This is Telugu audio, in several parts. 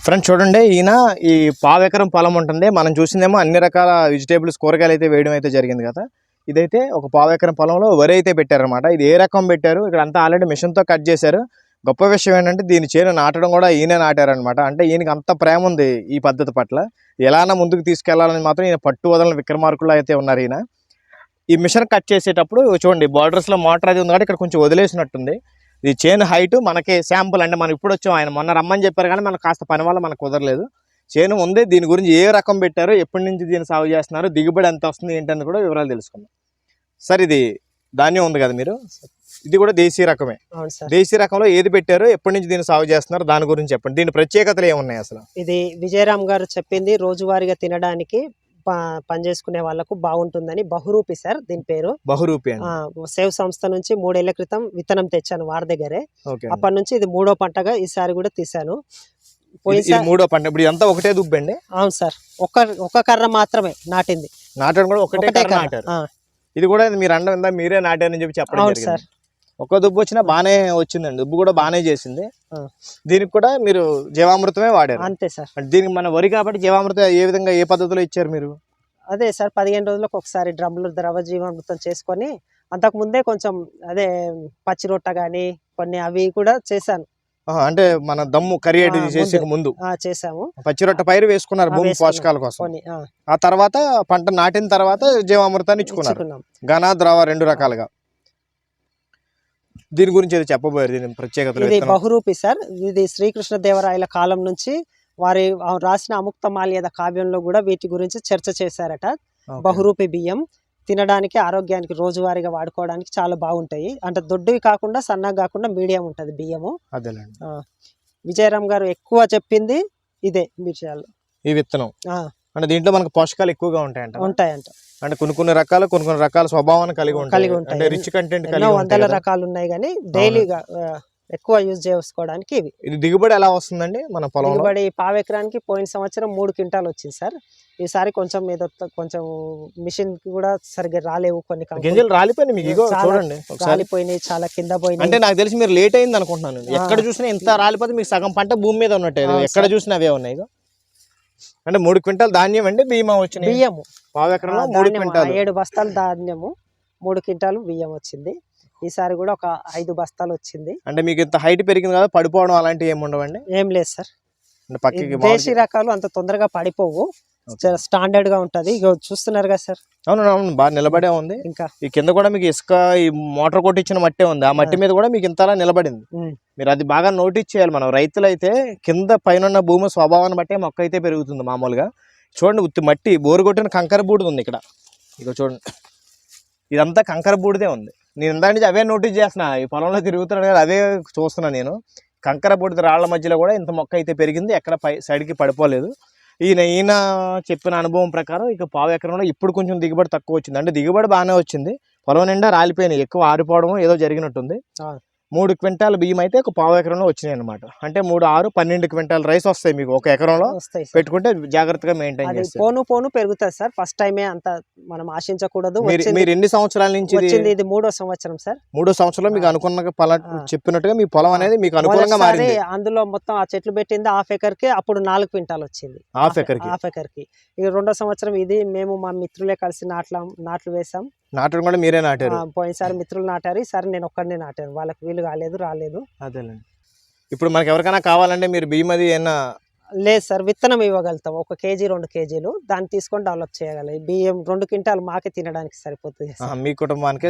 ఫ్రెండ్స్ చూడండి, ఈయన ఈ పావు ఎకరం పొలం ఉంటుంది. మనం చూసిందేమో అన్ని రకాల వెజిటేబుల్స్, కూరగాయలు అయితే వేయడం అయితే జరిగింది కదా. ఇదైతే ఒక పావు ఎకరం పొలంలో వరి అయితే పెట్టారనమాట. ఇది ఏ రకం పెట్టారు, ఇక్కడ అంతా ఆల్రెడీ మిషన్తో కట్ చేశారు. గొప్ప విషయం ఏంటంటే దీని చేను నాటడం కూడా ఈయనే నాటారనమాట. అంటే ఈయనకి అంత ప్రేమ ఉంది ఈ పద్ధతి పట్ల. ఎలానా ముందుకు తీసుకెళ్లాలని మాత్రం ఈయన పట్టు వదలని విక్రమార్కులు అయితే ఉన్నారు ఈయన. ఈ మిషన్ కట్ చేసేటప్పుడు చూడండి, బార్డర్స్లో మోటార్ అది ఉంది కాబట్టి ఇక్కడ కొంచెం వదిలేసినట్టుంది. ఇది చేను హైట్ మనకి శాంపుల్, అంటే మనం ఇప్పుడు వచ్చాం, ఆయన మొన్న రమ్మని చెప్పారు కానీ మనకు కాస్త పని వల్ల మనకు కుదరలేదు. చేను ఉంది, దీని గురించి ఏ రకం పెట్టారో, ఎప్పటి నుంచి దీన్ని సాగు చేస్తున్నారు, దిగుబడి ఎంత వస్తుంది ఏంటని కూడా వివరాలు తెలుసుకుందాం. సార్, ఇది ధాన్యం ఉంది కదా మీరు, ఇది కూడా దేశీ రకమే. దేశీ రకంలో ఏది పెట్టారో, ఎప్పటి నుంచి దీన్ని సాగు చేస్తున్నారు, దాని గురించి చెప్పండి. దీని ప్రత్యేకతలు ఏమున్నాయి అసలు? ఇది విజయరామ్ గారు చెప్పింది రోజువారీగా తినడానికి పనిచేసుకునే వాళ్ళకు బాగుంటుందని. బహురూపి సార్ దీని పేరు. బహురూపి సేవ్ సంస్థ నుంచి 3 ఏళ్ల క్రితం విత్తనం తెచ్చాను వారి దగ్గరే. అప్పటి నుంచి ఇది 3వ పంటగా ఈసారి కూడా తీసాను. మూడో పంట. ఇప్పుడు ఎంత ఒకటే దుబ్బండి? అవును సార్, ఒక కర్ర మాత్రమే నాటింది. నాటడం కూడా ఒకటే కర్ర నాటారు. ఇది కూడా మీరు అండ మీరే నాటారని చెప్పి చెప్పడం జరిగింది సార్. ఒక దుబ్బు వచ్చినా బానే వచ్చిందండి, దుబ్బు కూడా బానే చేసింది. దీనికి కూడా మీరు జీవామృతమే వాడారు? అంతే సార్. దీనికి మన వరి కాబట్టి జీవామృతం ఏ విధంగా, ఏ పద్ధతిలో ఇచ్చారు మీరు? అదే సార్, 15 రోజులకు ఒకసారి డ్రమ్ములు ద్రవ జీవామృతం చేసుకొని, అంతకు ముందే కొంచెం అదే పచ్చి రొట్ట గానీ కొన్ని అవి కూడా చేశాను. అంటే మన దమ్ము కరియేటి చేసే ముందు చేసాము. పచ్చి రొట్ట పైరు వేసుకున్నారు భూమి పోషకాల కోసం. ఆ తర్వాత పంట నాటిన తర్వాత జీవామృతాన్ని ఇచ్చుకున్నారు, ఘన ద్రవ 2 రకాలుగా. దీని గురించి ఏదో చెప్పబోయారు, దీని ప్రత్యేకత? ఇది బహురూపి సార్. ఇది శ్రీకృష్ణదేవరాయల కాలం నుంచి వారి రాసిన అముక్తమాల్యద కావ్యంలో కూడా వీటి గురించి చర్చ చేశారట. బహురూపి బియ్యం తినడానికి, ఆరోగ్యానికి, రోజువారీగా వాడుకోవడానికి చాలా బాగుంటాయి. అంటే దొడ్డువి కాకుండా, సన్నగా కాకుండా మీడియం ఉంటది బియ్యము. విజయరామ్ గారు ఎక్కువ చెప్పింది ఇదే విషయాలు. ఈ విత్తనం అంటే దీంట్లో మనకు పోషకాలు ఎక్కువగా ఉంటాయంట. అంటే కొన్ని రకాల స్వభావాన్ని కలిగి ఉంటాయి. అంటే రిచ్ కంటెంట్ కలిగి ఉంటాయి. 100 రకాలు ఉన్నాయి కానీ డైలీగా ఎక్కువ యూజ్ చేసుకోవడానికి ఇవి. ఇది దిగుబడి ఎలా వస్తుందండి మన పొలంలో? దిగుబడి పావు ఎకరానికి పోయిన సంవత్సరం 3 క్వింటాలు వచ్చింది సార్. ఈసారి కొంచెం మిషన్ కూడా సరిగ్గా రాలేవు, కొన్ని గింజలు రాలిపోయినాయి. మీకు చూడండి, రాలిపోయినాయి, చాలా కింద పోయినాయి. అంటే నాకు తెలిసి మీరు లేట్ అయింది అనుకుంటున్నాను. ఎక్కడ చూసినా ఇంత రాలిపోతే మీకు సగం పంట భూమి మీద ఉన్నట్టు, ఎక్కడ చూసినా అవే ఉన్నాయి. అంటే 3 క్వింటాల్ ధాన్యం అండి, బియ్యం వచ్చింది. బియ్యము పావు ఎకరంలో 3 క్వింటాలు, 7 బస్తాలు ధాన్యము, 3 క్వింటాలు బియ్యం వచ్చింది. ఈసారి కూడా ఒక 5 బస్తాలు వచ్చింది. అంటే మీకు ఇంత హైట్ పెరిగింది కదా, పడిపోవడం అలాంటివి ఏమి ఉండవండి? ఏం లేదు సార్. దేశీ రకాలు అంత తొందరగా పడిపోవు, స్టాండర్డ్ గా ఉంటది. ఇక చూస్తున్నారు కదా సార్. అవును, బాగా నిలబడే ఉంది. ఇంకా ఈ కింద కూడా మీకు ఇసుక, ఈ మోటార్ కొట్టించిన మట్టే ఉంది. ఆ మట్టి మీద కూడా మీకు ఇంతలా నిలబడింది. మీరు అది బాగా నోటీస్ చేయాలి. మనం రైతులు అయితే కింద పైన భూమి స్వభావాన్ని బట్టే మొక్క అయితే పెరుగుతుంది మామూలుగా. చూడండి, ఉత్తి మట్టి బోరు కొట్టిన కంకర బూడిద ఉంది ఇక్కడ. ఇక చూడండి, ఇదంతా కంకర బూడిదే ఉంది. నేను ఇందా నుంచి అవే నోటీస్ చేస్తున్నా, ఈ పొలంలో తిరుగుతున్నాను కదా, అవే చూస్తున్నా నేను. కంకర బూడిద రాళ్ల మధ్యలో కూడా ఇంత మొక్క అయితే పెరిగింది, ఎక్కడ సైడ్కి పడిపోలేదు. ఈయన చెప్పిన అనుభవం ప్రకారం ఇక పావు ఎకరంలో ఇప్పుడు కొంచెం దిగుబడి తక్కువ వచ్చింది. అంటే దిగుబడి బాగానే వచ్చింది, పొలం నిండా రాలిపోయినాయి, ఎక్కువ ఆరిపోవడం ఏదో జరిగినట్టుంది. 3 క్వింటాల బియ్యం అయితే ఒక పావు ఎకరంలో వచ్చినాయి అనమాట. అంటే 3, 6, 12 క్వింటాల రైస్ వస్తాయి మీకు ఒక ఎకరంలో పెట్టుకుంటే. జాగ్రత్తగా మెయింటైన్ చేస్తారు. పోను పెరుగుతుంది సార్. ఫస్ట్ టైమే అంత మనం ఆశించకూడదు. మీరు ఎన్ని సంవత్సరాల నుంచి? ఇది 3వ సంవత్సరం సార్. 3వ సంవత్సరంలో మీకు అనుకున్న చెప్పినట్టుగా మీ పొలం అనేది మీకు అనుకూలంగా మారింది. అందులో మొత్తం ఆ చెట్లు పెట్టింది హాఫ్ ఎకర్కి, అప్పుడు 4 క్వింటాల్ వచ్చింది హాఫ్ ఎకర్కి. ఇక 2వ సంవత్సరం ఇది మేము మా మిత్రులే కలిసి నాట్లు వేసాం. నాటడం కూడా మీరే నాటారు? పోయినసారి మిత్రులు నాటారు, ఈసారి నేను ఒక్కడనే నాటాను. వాళ్ళకి వీలు రాలేదు. అదేలేండి. ఇప్పుడు మనకి ఎవరికైనా కావాలంటే మీరు బియ్యం అది ఏమన్నా? లేదు సార్, విత్తనం ఇవ్వగలుగుతాం. 1 కేజీ 2 కేజీలు దాన్ని తీసుకొని డెవలప్ చేయగలం. బియ్యం 2 క్వింటాలు మాకే తినడానికి సరిపోతుంది. మీ కుటుంబానికి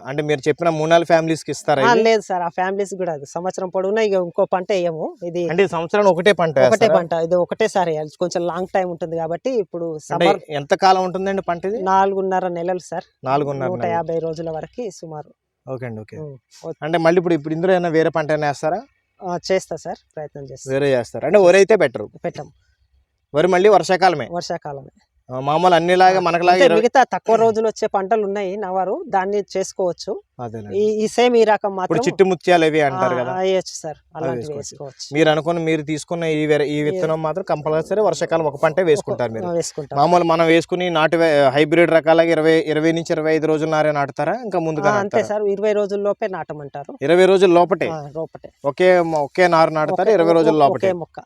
అంటే మీరు చెప్పిన 3-4 ఫ్యామిలీస్ కి ఇస్తారా? లేదు సార్, ఆ ఫ్యామిలీస్ కూడా సంవత్సరం పొడవునా ఇక ఇంకో పంట వేయము. ఇది అంటే సంవత్సరం ఒకటే పంట. ఇది ఒకటేసారి కొంచెం లాంగ్ టైం ఉంటుంది కాబట్టి. ఇప్పుడు ఎంత కాలం ఉంటుందండి పంట? ఇది 4.5 నెలలు సార్. 150 రోజుల వరకు సుమారు. ఓకే అండి, ఓకే. అంటే మళ్ళీ ఇప్పుడు ఇందులో ఏమైనా వేరే పంట వేస్తారా? చేస్తా సార్, ప్రయత్నం చేస్తా. వేరే చేస్తారు అంటే వరి అయితే పెట్టం. వరి మళ్ళీ వర్షాకాలమే. మామూలు అన్నిలాగా మనకులాగా మిగతా తక్కువ రోజులు వచ్చే పంటలు ఉన్నాయి నవారు, దాన్ని చేసుకోవచ్చు. ఈ సేమ్ ఈ రకం మాత్రం చిట్టు ముత్యాలు ఇవి అంటారు కదా, వేయచ్చు సార్. అలాంటివి వేసుకోవచ్చు. మీరు తీసుకున్న ఈ విత్తనం మాత్రం కంపల్సరీ వర్షాకాలం ఒక పంట వేసుకుంటారు మీరు? మామూలు మనం వేసుకుని హైబ్రిడ్ రకాలుగా 20 నుంచి 25 రోజుల నారే నాటుతారా? ఇంకా ముందుగా? అంతే సార్, 20 రోజుల లోపే నాటమంటారు. 20 రోజుల లోపటే ఒకే నారు నాటుతారు? 20 రోజుల లోపటే మొక్క.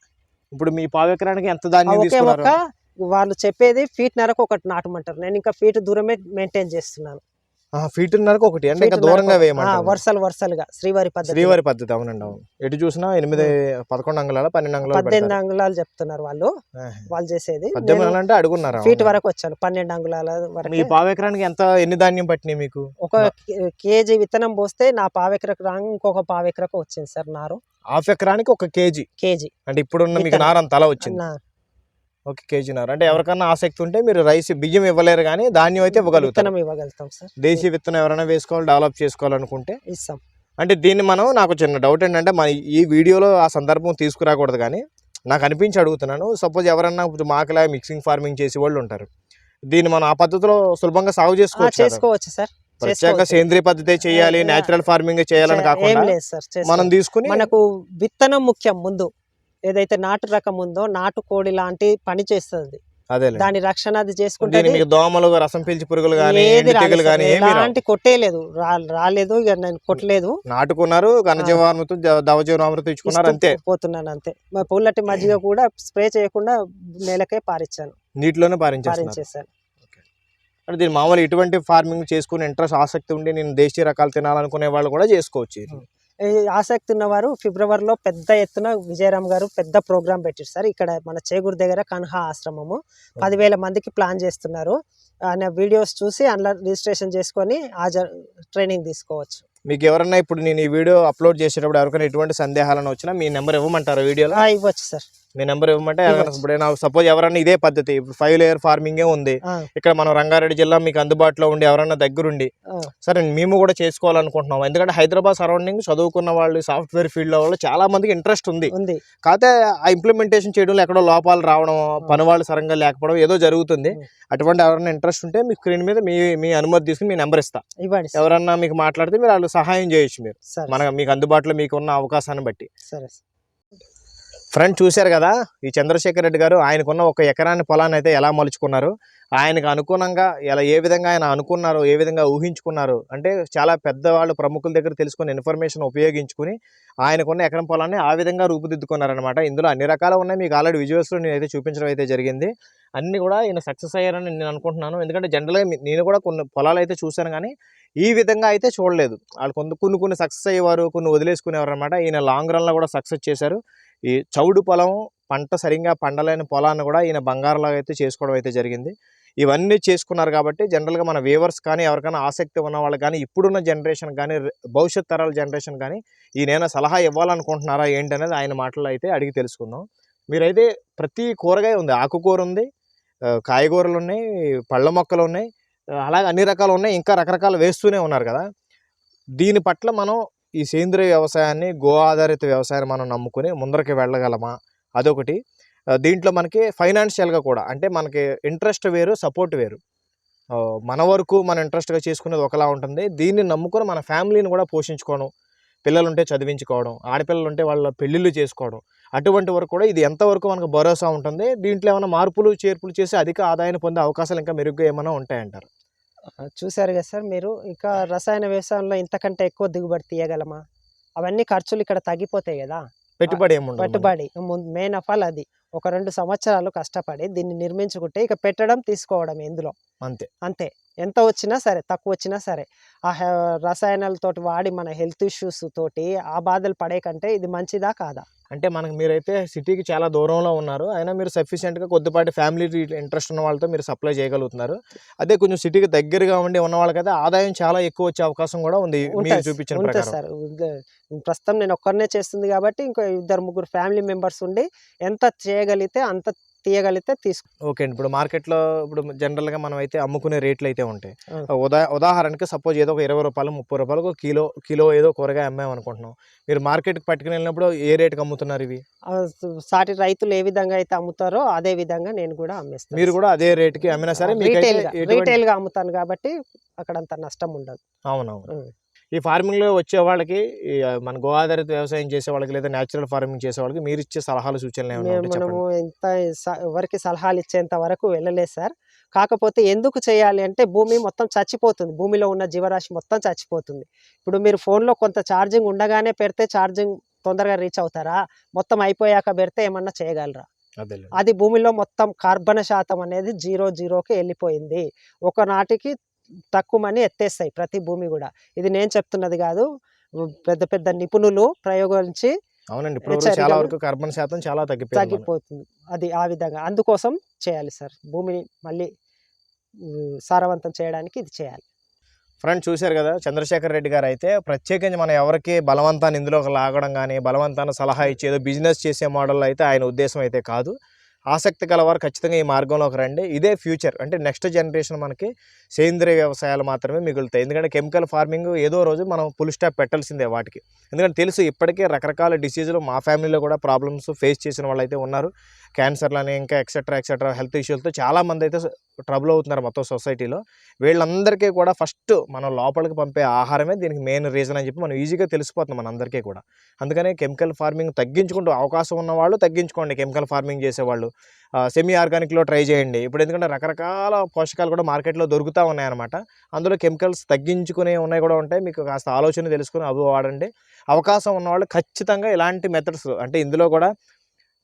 ఇప్పుడు మీ పావు ఎకరానికి ఎంత ఆ ధాన్యం ఒకే తీసుకున్నారు? మొక్క వాళ్ళు చెప్పేది ఫీట్ నరకు ఒకటి నాటమంటారు, నేను ఇంకా ఫీట్ దూరమే మెయింటైన్ చేస్తున్నాను. ఫీటున్నరకు ఒకటి అంటే ఇంకా ఫీట్ దూరంగా నరకు వేయమంటారు. వరుసలుగా శ్రీవారి పద్ధతి. శ్రీవారి పద్ధతి, అవునండి అవును. ఎటు చూసినా 8 11 అంగుళాల 12 అంగుళాలు 18 అంగుళాలు చెప్తున్నారు వాళ్ళు చేసేది. 18 అంగుళాలు అంటే అడుగున్నారా? ఫీట్ వరకు వచ్చాను, 12 అంగుళాల మీ వరకు. పావు ఎకరానికి ఎన్ని ధాన్యం పట్టినాయి మీకు? ఒక కేజీ విత్తనం పోస్తే నా పావెకరకు రాగా ఇంకొక పావెకరకు వచ్చింది సార్ నారు. హాఫ్ ఎకరానికి 1 కేజీ అంటే ఇప్పుడున్న మీకు విత్తనం. నారు అంత అలా వచ్చింది. 1 కేజీ నారు అంటే ఎవరికన్నా ఆసక్తి ఉంటే మీరు బియ్యం ఇవ్వలేరు కానీ ధాన్యం అయితే ఇవ్వగలుగుతారు. విత్తనం ఇవ్వగలుగుతాం సార్. దేశీ విత్తనం ఎవరైనా వేసుకోవాలి, డెవలప్ చేసుకోవాలనుకుంటే ఇస్తాం. అంటే దీన్ని మనం, నాకు చిన్న డౌట్ ఏంటంటే మన ఈ వీడియోలో ఆ సందర్భం తీసుకురాకూడదు కానీ నాకు అనిపించి అడుగుతున్నాను. సపోజ్ ఎవరన్నా మాకలా మిక్సింగ్ ఫార్మింగ్ చేసే వాళ్ళు ఉంటారు, దీన్ని మనం ఆ పద్ధతిలో సులభంగా సాగు చేసుకోవచ్చు సార్. ప్రత్యేక సేంద్రియ పద్ధతి చేయాలి, నేచురల్ ఫార్మింగ్ చేయాలని కాకుండా మనం తీసుకుని మనకు విత్తనం ముఖ్యం. ముందు ఏదైతే నాటు రకం ఉందో నాటు కోడి లాంటి పని చేస్తుంది, అదే దాని రక్షణ అది చేసుకుంటే మీకు దోమలు, రసం పీల్చి పురుగులు కానీ తెగులు కానీ ఎలాంటి కొట్టేయలేదు, రాలేదు. ఇక నేను కొట్టలేదు, నాటుకున్నారు, ఘనజీవామృతం దవజీవామృతం ఇచ్చుకున్నారు, అంతే పోతున్నాను అంతే. పుల్లటి మజ్జిగ కూడా స్ప్రే చేయకుండా నేలకే పారించాను, నీటిలోనే పారించేసాను. అంటే దీని మామూలు ఇటువంటి ఫార్మింగ్ చేసుకుని ఇంట్రెస్ట్ ఆసక్తి ఉండి నేను దేశీయ రకాలు తినాలనుకునే వాళ్ళు కూడా చేసుకోవచ్చు. ఆసక్తి ఉన్నవారు ఫిబ్రవరిలో పెద్ద ఎత్తున విజయరామ్ గారు పెద్ద ప్రోగ్రాం పెట్టారు సార్. ఇక్కడ మన చేగూరు దగ్గర కన్హా ఆశ్రమము 10,000 మందికి ప్లాన్ చేస్తున్నారు. ఆయన వీడియోస్ చూసి అందులో రిజిస్ట్రేషన్ చేసుకొని ట్రైనింగ్ తీసుకోవచ్చు. మీకు ఎవరన్నా ఇప్పుడు నేను ఈ వీడియో అప్లోడ్ చేసేటప్పుడు ఎవరికైనా ఎటువంటి సందేహాలను వచ్చినా మీ నెంబర్ ఇవ్వమంటారు వీడియోలో? ఇవ్వచ్చు సార్. మీ నెంబర్ ఇవ్వమంటే ఇప్పుడు నాకు సపోజ్ ఎవరన్నా ఇదే పద్ధతి, ఇప్పుడు 5 లేయర్ ఫార్మింగే ఉంది ఇక్కడ మనం రంగారెడ్డి జిల్లా మీకు అందుబాటులో ఉండి ఎవరన్నా దగ్గరుండి సరే మేము కూడా చేసుకోవాలనుకుంటున్నాం, ఎందుకంటే హైదరాబాద్ సరౌండింగ్ చదువుకున్న వాళ్ళు, సాఫ్ట్వేర్ ఫీల్డ్ లో వాళ్ళు చాలా మందికి ఇంట్రెస్ట్ ఉంది. కాకపోతే ఆ ఇంప్లిమెంటేషన్ చేయడంలో ఎక్కడో లోపాలు రావడం, పని వాళ్ళు సరంగా లేకపోవడం ఏదో జరుగుతుంది. అటువంటి ఎవరైనా ఇంట్రెస్ట్ ఉంటే మీ స్క్రీన్ మీద మీ అనుమతి తీసుకుని మీ నెంబర్ ఇస్తా, ఎవరన్నా మీకు మాట్లాడితే మీరు వాళ్ళు సహాయం చేయొచ్చు. మీరు మీకు అందుబాటులో మీకు ఉన్న అవకాశాన్ని బట్టి. ఫ్రెండ్ చూశారు కదా ఈ చంద్రశేఖర్ రెడ్డి గారు ఆయనకున్న 1 ఎకరాన్ని పొలాన్ని అయితే ఎలా మలుచుకున్నారు, ఆయనకు అనుగుణంగా ఏ విధంగా ఆయన అనుకున్నారు, ఏ విధంగా ఊహించుకున్నారు అంటే చాలా పెద్దవాళ్ళు ప్రముఖుల దగ్గర తెలుసుకున్న ఇన్ఫర్మేషన్ ఉపయోగించుకుని ఆయనకున్న ఎకరం పొలాన్ని ఆ విధంగా రూపుదిద్దుకున్నారనమాట. ఇందులో అన్ని రకాలు ఉన్నాయి, మీకు ఆల్రెడీ విజువల్స్లో నేనైతే చూపించడం అయితే జరిగింది. అన్నీ కూడా ఈయన సక్సెస్ అయ్యారని నేను అనుకుంటున్నాను. ఎందుకంటే జనరల్గా నేను కూడా కొన్ని పొలాలు అయితే చూశాను కానీ ఈ విధంగా అయితే చూడలేదు. వాళ్ళు కొన్ని సక్సెస్ అయ్యేవారు, కొన్ని వదిలేసుకునేవారు అనమాట. ఈయన లాంగ్ రన్లో కూడా సక్సెస్ చేశారు. ఈ చౌడు పొలం, పంట సరిగ్గా పండలేని పొలాన్ని కూడా ఈయన బంగారులాగా అయితే చేసుకోవడం అయితే జరిగింది. ఇవన్నీ చేసుకున్నారు కాబట్టి జనరల్గా మన వ్యూవర్స్ కానీ ఎవరికైనా ఆసక్తి ఉన్న వాళ్ళు కానీ ఇప్పుడున్న జనరేషన్ కానీ భవిష్యత్ తరాల జనరేషన్ కానీ ఈయన సలహా ఇవ్వాలనుకుంటున్నారా ఏంటి అనేది ఆయన మాటల్లో అయితే అడిగి తెలుసుకుందాం. మీరైతే ప్రతి కూరగాయ ఉంది, ఆకుకూర ఉంది, కాయగూరలు ఉన్నాయి, పళ్ళ మొక్కలు ఉన్నాయి, అలాగే అన్ని రకాలు ఉన్నాయి, ఇంకా రకరకాలు వేస్తూనే ఉన్నారు కదా. దీని పట్ల మనం ఈ సేంద్రియ వ్యవసాయాన్ని, గో ఆధారిత వ్యవసాయాన్ని మనం నమ్ముకుని ముందరికి వెళ్ళగలమా, అదొకటి. దీంట్లో మనకి ఫైనాన్షియల్గా కూడా అంటే మనకి ఇంట్రెస్ట్ వేరు, సపోర్ట్ వేరు. మన వరకు మన ఇంట్రెస్ట్గా చేసుకునేది ఒకలా ఉంటుంది, దీన్ని నమ్ముకొని మన ఫ్యామిలీని కూడా పోషించుకోవడం, పిల్లలుంటే చదివించుకోవడం, ఆడపిల్లలు ఉంటే వాళ్ళ పెళ్ళిళ్ళు చేసుకోవడం, అటువంటి వరకు కూడా ఇది ఎంతవరకు మనకు భరోసా ఉంటుంది, దీంట్లో ఏమైనా మార్పులు చేర్పులు చేసి అధిక ఆదాయాన్ని పొందే అవకాశాలు ఇంకా మెరుగ్గా ఏమైనా ఉంటాయంటారు? చూశారు కదా సార్ మీరు, ఇక రసాయన వ్యవసాయంలో ఇంతకంటే ఎక్కువ దిగుబడి తీయగలమా? అవన్నీ ఖర్చులు ఇక్కడ తగ్గిపోతాయి కదా, పెట్టుబడి ఏముండదు. పెట్టుబడి మెయిన్ ఆఫ్ ఆల్ అది. 1-2 సంవత్సరాలు కష్టపడి దీన్ని నిర్మించుకుంటే ఇక పెట్టడం తీసుకోవడం ఎందులో అంతే. ఎంత వచ్చినా సరే, తక్కువ వచ్చినా సరే, ఆ రసాయనాలతోటి వాడి మన హెల్త్ ఇష్యూస్ తోటి ఆ బాధలు పడే కంటే ఇది మంచిదా కాదా? అంటే మనకు మీరైతే సిటీకి చాలా దూరంలో ఉన్నారు, అయినా మీరు సఫిషియెంట్గా కొద్దిపాటి ఫ్యామిలీ ఇంట్రెస్ట్ ఉన్న వాళ్ళతో మీరు సప్లై చేయగలుగుతున్నారు. అదే కొంచెం సిటీకి దగ్గరగా ఉండి ఉన్న వాళ్ళకైతే ఆదాయం చాలా ఎక్కువ వచ్చే అవకాశం కూడా ఉంది మీరు చూపించిన ప్రకారం. సార్ ప్రస్తుతం నేను ఒక్కరినే చేస్తుంది కాబట్టి ఇంకో 2-3 ఫ్యామిలీ మెంబర్స్ ఉండి ఎంత చేయగలిగితే అంత తీయగలిగితే తీసుకో. ఓకే అండి. ఇప్పుడు మార్కెట్లో ఇప్పుడు జనరల్గా మనం అయితే అమ్ముకునే రేట్లు అయితే ఉంటాయి. ఉదాహరణకి సపోజ్ ఏదో ఒక 20 రూపాయలు 30 రూపాయలకు కిలో ఏదో కూరగాయ అమ్మామనుకుంటున్నాం, మీరు మార్కెట్కి పట్టుకుని వెళ్ళినప్పుడు ఏ రేటుకి అమ్ముతున్నారు ఇవి? సాటి రైతులు ఏ విధంగా అయితే అమ్ముతారో అదే విధంగా నేను కూడా అమ్మేస్తాను. మీరు కూడా అదే రేటుకి అమ్మినా సరే రీటైల్గా అమ్ముతాను కాబట్టి అక్కడ అంత నష్టం ఉండదు. అవునవును. ఈ ఫార్మింగ్లో వచ్చే వాళ్ళకి, మన గో ఆధారిత వ్యవసాయం చేసే వాళ్ళకి లేదా న్యాచురల్ ఫార్మింగ్ చేసే వాళ్ళకి మీరు ఇచ్చే సలహాలు, సూచనలు ఏమైనా? మనము ఎవరికి సలహాలు ఇచ్చేంత వరకు వెళ్ళలేదు సార్. కాకపోతే ఎందుకు చేయాలి అంటే భూమి మొత్తం చచ్చిపోతుంది, భూమిలో ఉన్న జీవరాశి మొత్తం చచ్చిపోతుంది. ఇప్పుడు మీరు ఫోన్లో కొంత ఛార్జింగ్ ఉండగానే పెడితే ఛార్జింగ్ తొందరగా రీచ్ అవుతారా? మొత్తం అయిపోయాక పెడితే ఏమన్నా చేయగలరా? అదేలే. అది భూమిలో మొత్తం కార్బన శాతం అనేది 0కి వెళ్ళిపోయింది. ఒకనాటికి తక్కువని ఎత్తేస్తాయి ప్రతి భూమి కూడా. ఇది నేను చెప్తున్నది కాదు. పెద్ద పెద్ద నిపుణులు ప్రయోగించి అవునండి. ఇప్పుడు చాలా హెచ్చరికలు వరకు కార్బన్ శాతం చాలా తగ్గిపోయింది మనకి. తగ్గిపోతుంది. అది ఆ విధంగా. అందుకోసం చేయాలి సార్. భూమిని మళ్ళీ సారవంతం చేయడానికి ఇది చేయాలి. ఫ్రెండ్స్ చూశారు కదా, చంద్రశేఖర్ రెడ్డి గారు అయితే ప్రత్యేకించి మనం ఎవరికి బలవంతాన్ని ఇందులోకి లాగడం కానీ, బలవంతాన్ని సలహా ఇచ్చి ఏదో బిజినెస్ చేసే మోడల్లో అయితే ఆయన ఉద్దేశం అయితే కాదు. ఆసక్తి కలవారు ఖచ్చితంగా ఈ మార్గంలోకి రండి. ఇదే ఫ్యూచర్. అంటే నెక్స్ట్ జనరేషన్ మనకి సేంద్రియ వ్యవసాయాలు మాత్రమే మిగులుతాయి. ఎందుకంటే కెమికల్ ఫార్మింగ్ ఏదో రోజు మనం ఫుల్ స్టాప్ పెట్టాల్సిందే వాటికి. ఎందుకంటే తెలుసు ఇప్పటికే రకరకాల డిసీజులు మా ఫ్యామిలీలో కూడా ప్రాబ్లమ్స్ ఫేస్ చేసిన వాళ్ళు అయితే ఉన్నారు. క్యాన్సర్లని ఇంకా ఎక్సెట్రా హెల్త్ ఇష్యూలతో చాలామంది అయితే ట్రబుల్ అవుతున్నారు మొత్తం సొసైటీలో. వీళ్ళందరికీ కూడా ఫస్ట్ మనం లోపలికి పంపే ఆహారమే దీనికి మెయిన్ రీజన్ అని చెప్పి మనం ఈజీగా తెలిసిపోతుంది మనందరికీ కూడా. అందుకనే కెమికల్ ఫార్మింగ్ తగ్గించుకుంటూ అవకాశం ఉన్నవాళ్ళు తగ్గించుకోండి. కెమికల్ ఫార్మింగ్ చేసేవాళ్ళు సెమీ ఆర్గానిక్లో ట్రై చేయండి. ఇప్పుడు ఎందుకంటే రకరకాల పోషకాలు కూడా మార్కెట్లో దొరుకుతూ ఉన్నాయన్నమాట. అందులో కెమికల్స్ తగ్గించుకునే ఉన్నాయి కూడా ఉంటాయి. మీకు కాస్త ఆలోచన తెలుసుకుని అవి వాడండి. అవకాశం ఉన్నవాళ్ళు ఖచ్చితంగా ఇలాంటి మెథడ్స్, అంటే ఇందులో కూడా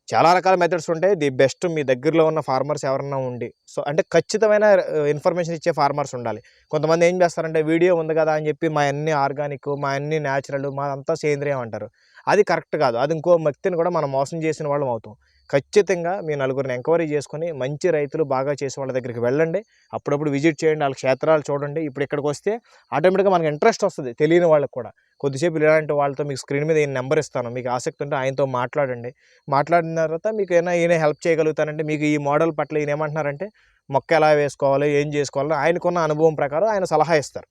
చాలా రకాల మెథడ్స్ ఉంటాయి. ది బెస్ట్ మీ దగ్గరలో ఉన్న ఫార్మర్స్ ఎవరన్నా ఉండి, సో అంటే ఖచ్చితమైన ఇన్ఫర్మేషన్ ఇచ్చే ఫార్మర్స్ ఉండాలి. కొంతమంది ఏం చేస్తారంటే వీడియో ఉంది కదా అని చెప్పి మా అన్ని ఆర్గానిక్, మా అన్ని న్యాచురల్, మా అంతా సేంద్రియం అంటారు. అది కరెక్ట్ కాదు. అది ఇంకో వ్యక్తిని కూడా మనం మోసం చేసిన వాళ్ళం అవుతాం. ఖచ్చితంగా మీ నలుగురిని ఎంక్వైరీ చేసుకొని మంచి రైతులు బాగా చేసే వాళ్ళ దగ్గరికి వెళ్ళండి. అప్పుడప్పుడు విజిట్ చేయండి, వాళ్ళ క్షేత్రాలు చూడండి. ఇప్పుడు ఇక్కడికి వస్తే ఆటోమేటిక్గా మనకు ఇంట్రెస్ట్ వస్తుంది. తెలియని వాళ్ళకి కూడా కొద్దిసేపు ఇలాంటి వాళ్ళతో మీకు స్క్రీన్ మీద ఈయన నెంబర్ ఇస్తాను. మీకు ఆసక్తి ఉంటే ఆయనతో మాట్లాడండి. మాట్లాడిన తర్వాత మీకు ఈయన హెల్ప్ చేయగలుగుతానంటే, మీకు ఈ మోడల్ పట్ల ఈయన ఏమంటున్నారంటే మొక్క ఎలా వేసుకోవాలి, ఏం చేసుకోవాలో ఆయనకున్న అనుభవం ప్రకారం ఆయన సలహా ఇస్తారు.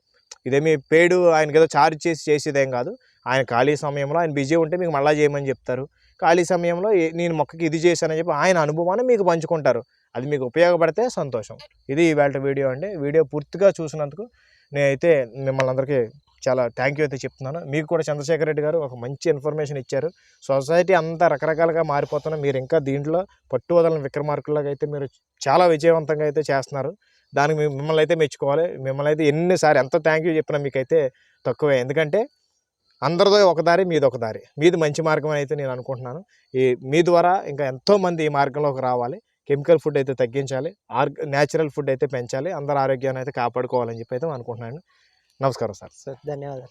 ఇదేమి పేడు ఆయనకి ఏదో చార్జ్ చేసి చేసేదేం కాదు. ఆయన ఖాళీ సమయంలో ఆయన బిజీ ఉంటే మీకు మళ్ళీ చేయమని చెప్తారు. ఖాళీ సమయంలో నేను మొక్కకి ఇది చేశానని చెప్పి ఆయన అనుభవాన్ని మీకు పంచుకుంటారు. అది మీకు ఉపయోగపడితే సంతోషం. ఇది ఇవాళ వీడియో అండి. వీడియో పూర్తిగా చూసినందుకు నేనైతే మిమ్మల్ని అందరికీ చాలా థ్యాంక్ యూ అయితే చెప్తున్నాను. మీకు కూడా చంద్రశేఖర్ రెడ్డి గారు ఒక మంచి ఇన్ఫర్మేషన్ ఇచ్చారు. సొసైటీ అంతా రకరకాలుగా మారిపోతున్నా మీరు ఇంకా దీంట్లో పట్టు వదలని విక్రమార్కుల్లాగా అయితే మీరు చాలా విజయవంతంగా అయితే చేస్తున్నారు. దానికి మిమ్మల్ని అయితే మెచ్చుకోవాలి. మిమ్మల్ని అయితే ఎన్నిసార్లు ఎంత థ్యాంక్ యూ చెప్పినా మీకైతే తక్కువే. ఎందుకంటే అందరిదో ఒక దారి, మీది ఒక దారి. మీది మంచి మార్గం అయితే నేను అనుకుంటున్నాను. మీ ద్వారా ఇంకా ఎంతోమంది ఈ మార్గంలోకి రావాలి. కెమికల్ ఫుడ్ అయితే తగ్గించాలి, న్యాచురల్ ఫుడ్ అయితే పెంచాలి, అందరి ఆరోగ్యాన్ని అయితే కాపాడుకోవాలని చెప్పి అయితే అనుకుంటున్నాను. నమస్కారం సార్. ధన్యవాదాలు.